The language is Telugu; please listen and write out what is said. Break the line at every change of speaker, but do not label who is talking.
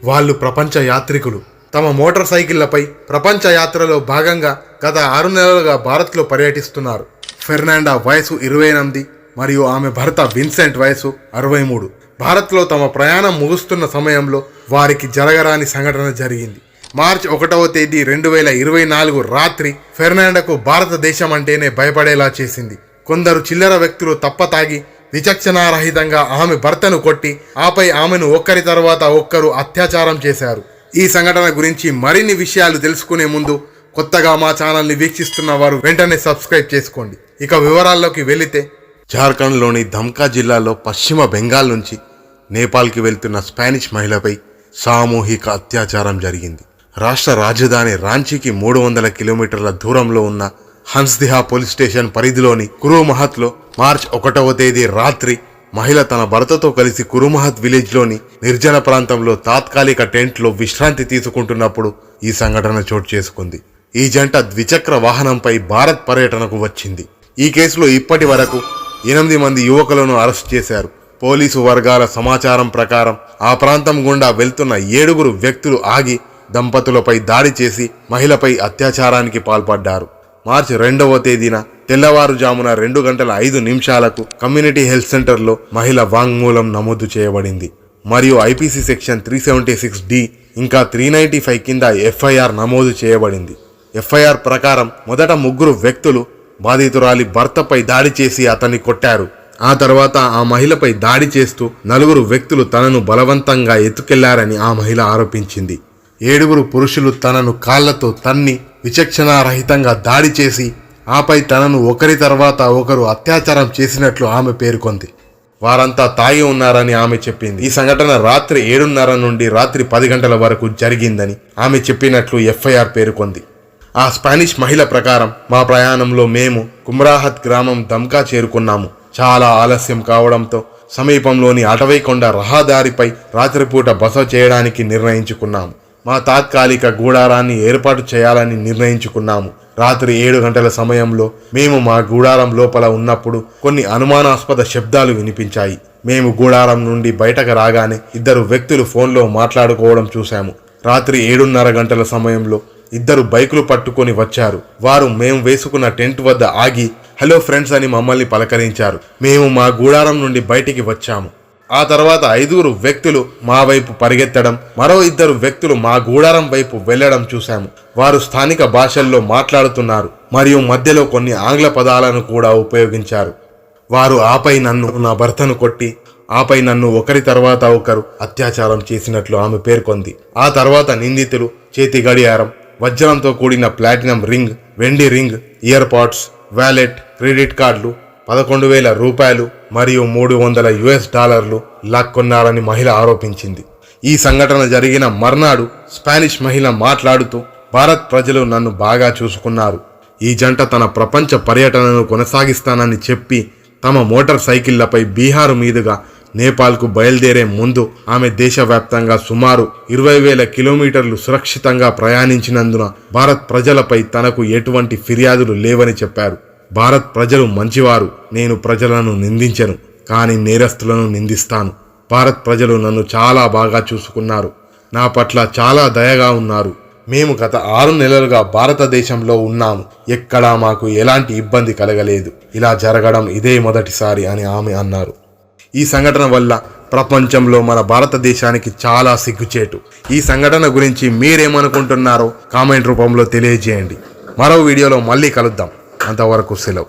వాళ్ళు ప్రపంచ యాత్రికులు. తమ మోటార్ సైకిళ్లపై ప్రపంచ యాత్రలో భాగంగా గత 6 నెలలుగా భారత్లో పర్యటిస్తున్నారు. ఫెర్నాండా వయసు 28 మరియు ఆమె భర్త విన్సెంట్ వయసు 63. భారత్లో తమ ప్రయాణం ముగుస్తున్న సమయంలో వారికి జరగరాని సంఘటన జరిగింది. మార్చి 1వ తేదీ 2024 రాత్రి ఫెర్నాండాకు భారతదేశం అంటేనే భయపడేలా చేసింది. కొందరు చిల్లర వ్యక్తులు తప్పతాగి విచక్షణారహితంగా ఆమె భర్తను కొట్టి ఆపై ఆమెను ఒక్కరి తర్వాత ఒక్కరు అత్యాచారం చేశారు. ఈ సంఘటన గురించి మరిన్ని విషయాలు తెలుసుకునే ముందు కొత్తగా మా ఛానల్ని వీక్షిస్తున్న వారు వెంటనే సబ్స్క్రైబ్ చేసుకోండి. ఇక వివరాల్లోకి వెళితే, జార్ఖండ్లోని ధమ్కా జిల్లాలో పశ్చిమ బెంగాల్ నుంచి నేపాల్కి వెళ్తున్న స్పానిష్ మహిళపై సామూహిక అత్యాచారం జరిగింది. రాష్ట్ర రాజధాని రాంచీకి 300 కిలోమీటర్ల దూరంలో ఉన్న హన్స్దిహా పోలీస్ స్టేషన్ పరిధిలోని కురుమహత్లో మార్చి 1వ తేదీ రాత్రి మహిళ తన భర్తతో కలిసి కురుమహత్ విలేజ్లోని నిర్జన ప్రాంతంలో తాత్కాలిక టెంట్లో విశ్రాంతి తీసుకుంటున్నప్పుడు ఈ సంఘటన చోటు చేసుకుంది. ఈ జంట ద్విచక్ర వాహనంపై భారత్ పర్యటనకు వచ్చింది. ఈ కేసులో ఇప్పటి వరకు 8 మంది యువకులను అరెస్ట్ చేశారు. పోలీసు వర్గాల సమాచారం ప్రకారం ఆ ప్రాంతం గుండా వెళ్తున్న 7 వ్యక్తులు ఆగి దంపతులపై దాడి చేసి మహిళపై అత్యాచారానికి పాల్పడ్డారు. మార్చి 2వ తేదీన తెల్లవారుజామున 2:05 కమ్యూనిటీ హెల్త్ సెంటర్లో మహిళ వాంగ్మూలం నమోదు చేయబడింది మరియు ఐపీసీ సెక్షన్ 376D ఇంకా 395 కింద ఎఫ్ఐఆర్ నమోదు చేయబడింది. ఎఫ్ఐఆర్ ప్రకారం మొదట 3 వ్యక్తులు బాధితురాలి భర్తపై దాడి చేసి అతన్ని కొట్టారు. ఆ తర్వాత ఆ మహిళపై దాడి చేస్తూ 4 వ్యక్తులు తనను బలవంతంగా ఎత్తుకెళ్లారని ఆ మహిళ ఆరోపించింది. 7 పురుషులు తనను కాళ్లతో తన్ని విచక్షణారహితంగా దాడి చేసి ఆపై తనను ఒకరి తర్వాత ఒకరు అత్యాచారం చేసినట్లు ఆమె పేర్కొంది. వారంతా తాగి ఉన్నారని ఆమె చెప్పింది. ఈ సంఘటన రాత్రి 7:30 నుండి రాత్రి 10 గంటల వరకు జరిగిందని ఆమె చెప్పినట్లు ఎఫ్ఐఆర్ పేర్కొంది. ఆ స్పానిష్ మహిళ ప్రకారం, మా ప్రయాణంలో మేము కుమ్రాహత్ గ్రామం దమ్కా చేరుకున్నాము. చాలా ఆలస్యం కావడంతో సమీపంలోని అటవీకొండ రహదారిపై రాత్రిపూట బస చేయడానికి నిర్ణయించుకున్నాము. మా తాత్కాలిక గూడారాన్ని ఏర్పాటు చేయాలని నిర్ణయించుకున్నాము. రాత్రి 7 గంటల సమయంలో మేము మా గూడారం లోపల ఉన్నప్పుడు కొన్ని అనుమానాస్పద శబ్దాలు వినిపించాయి. మేము గూడారం నుండి బయటకు రాగానే 2 వ్యక్తులు ఫోన్లో మాట్లాడుకోవడం చూశాము. రాత్రి 7:30 గంటల సమయంలో 2 బైకులు పట్టుకొని వచ్చారు. వారు మేము వేసుకున్న టెంట్ వద్ద ఆగి హలో ఫ్రెండ్స్ అని మమ్మల్ని పలకరించారు. మేము మా గూడారం నుండి బయటికి వచ్చాము. ఆ తర్వాత 5 వ్యక్తులు మా వైపు పరిగెత్తడం, మరో 2 వ్యక్తులు మా గూడారం వైపు వెళ్లడం చూశాము. వారు స్థానిక భాషల్లో మాట్లాడుతున్నారు మరియు మధ్యలో కొన్ని ఆంగ్ల పదాలను కూడా ఉపయోగించారు. వారు ఆపై నన్ను, నా భర్తను కొట్టి ఆపై నన్ను ఒకరి తర్వాత ఒకరు అత్యాచారం చేసినట్లు ఆమె పేర్కొంది. ఆ తర్వాత నిందితులు చేతి గడియారం, వజ్రంతో కూడిన ప్లాటినం రింగ్, వెండి ring, ear pods, wallet, credit కార్డులు, 11,000 రూపాయలు మరియు $300 లాక్కొన్నారని మహిళ ఆరోపించింది. ఈ సంఘటన జరిగిన మర్నాడు స్పానిష్ మహిళ మాట్లాడుతూ, భారత్ ప్రజలు నన్ను బాగా చూసుకున్నారు. ఈ జంట తన ప్రపంచ పర్యటనను కొనసాగిస్తానని చెప్పి తమ మోటార్ సైకిళ్లపై బీహారు మీదుగా నేపాల్కు బయలుదేరే ముందు ఆమె దేశవ్యాప్తంగా సుమారు 20,000 కిలోమీటర్లు సురక్షితంగా ప్రయాణించినందున భారత్ ప్రజలపై తనకు ఎటువంటి ఫిర్యాదులు లేవని చెప్పారు. భారత్ ప్రజలు మంచివారు. నేను ప్రజలను నిందించను, కానీ నేరస్తులను నిందిస్తాను. భారత్ ప్రజలు నన్ను చాలా బాగా చూసుకున్నారు. నా పట్ల చాలా దయగా ఉన్నారు. మేము గత 6 నెలలుగా భారతదేశంలో ఉన్నాము. ఎక్కడా మాకు ఎలాంటి ఇబ్బంది కలగలేదు. ఇలా జరగడం ఇదే మొదటిసారి అని ఆమె అన్నారు. ఈ సంఘటన వల్ల ప్రపంచంలో మన భారతదేశానికి చాలా సిగ్గుచేటు. ఈ సంఘటన గురించి మీరేమనుకుంటున్నారో కామెంట్ రూపంలో తెలియజేయండి. మరో వీడియోలో మళ్ళీ కలుద్దాం. అంతవరకు సెలవు.